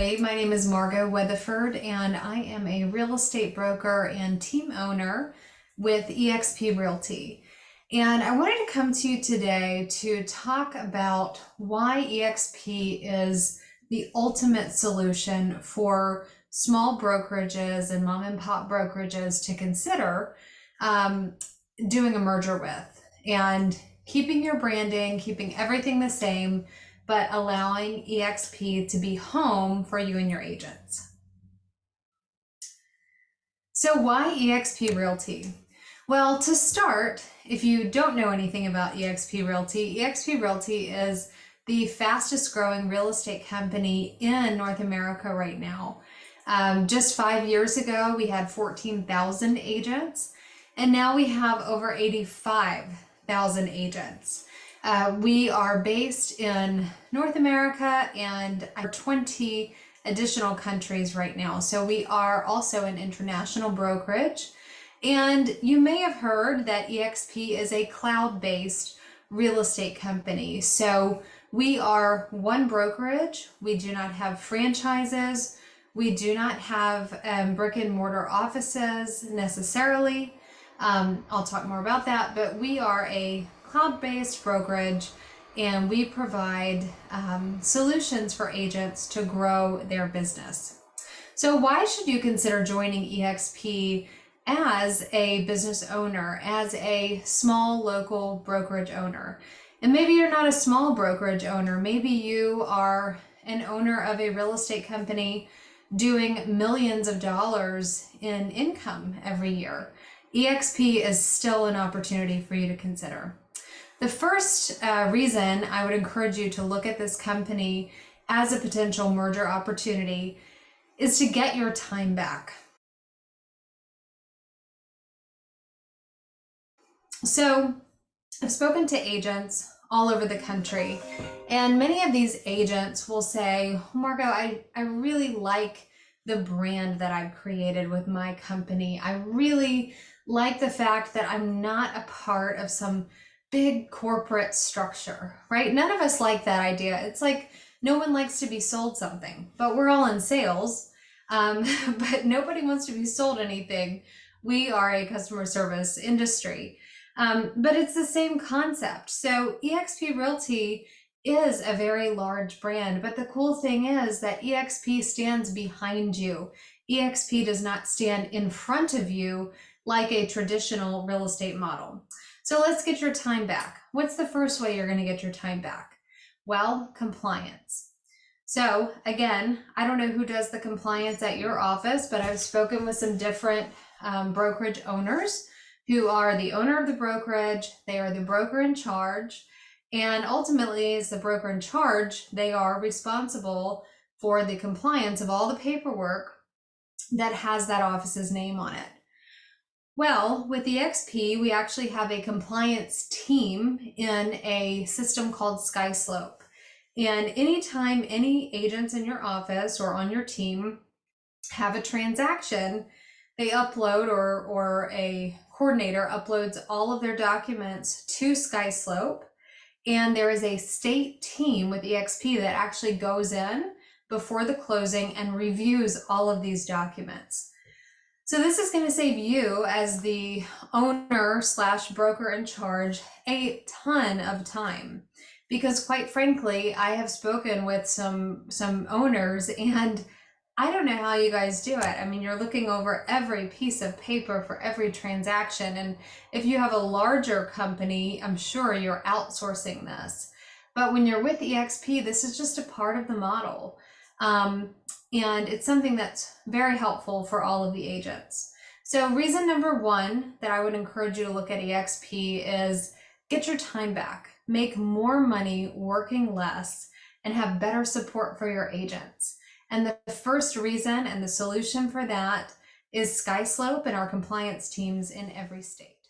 everybody. My name is Margot Weatherford, and I am a real estate broker and team owner with eXp Realty. And I wanted to come to you today to talk about why eXp is the ultimate solution for small brokerages and mom and pop brokerages to consider doing a merger with, and keeping your branding, keeping everything the same, but allowing eXp to be home for you and your agents. So why eXp Realty? Well, to start, if you don't know anything about eXp Realty is the fastest growing real estate company in North America right now. Just 5 years ago, we had 14,000 agents, and now we have over 85,000 agents. We are based in North America and 20 additional countries right now. So we are also an international brokerage. And you may have heard that eXp is a cloud-based real estate company. So we are one brokerage. We do not have franchises. We do not have brick and mortar offices necessarily. I'll talk more about that, but we are a cloud-based brokerage, and we provide solutions for agents to grow their business. So why should you consider joining eXp as a business owner, as a small local brokerage owner? And maybe you're not a small brokerage owner. Maybe you are an owner of a real estate company doing millions of dollars in income every year. eXp is still an opportunity for you to consider. The first reason I would encourage you to look at this company as a potential merger opportunity is to get your time back. So I've spoken to agents all over the country, and many of these agents will say, Margot, I really like the brand that I've created with my company. I really like the fact that I'm not a part of some big corporate structure, right? None of us like that idea. It's like no one likes to be sold something, but we're all in sales, but nobody wants to be sold anything. We are a customer service industry, but it's the same concept. So eXp Realty is a very large brand, but the cool thing is that eXp stands behind you. eXp does not stand in front of you like a traditional real estate model. So let's get your time back. What's the first way you're going to get your time back? Well, compliance. So again, I don't know who does the compliance at your office, but I've spoken with some different brokerage owners who are the owner of the brokerage. They are the broker in charge. And ultimately, as the broker in charge, they are responsible for the compliance of all the paperwork that has that office's name on it. Well, with eXp, we actually have a compliance team in a system called SkySlope. And anytime any agents in your office or on your team have a transaction, they upload, or a coordinator uploads all of their documents to SkySlope. And there is a state team with eXp that actually goes in before the closing and reviews all of these documents. So this is going to save you, as the owner / broker in charge, a ton of time, because quite frankly, I have spoken with some owners, and I don't know how you guys do it. I mean, you're looking over every piece of paper for every transaction, and if you have a larger company, I'm sure you're outsourcing this. But when you're with eXp, this is just a part of the model. And it's something that's very helpful for all of the agents. So reason number one that I would encourage you to look at eXp is get your time back, make more money working less, and have better support for your agents. And the first reason and the solution for that is SkySlope and our compliance teams in every state.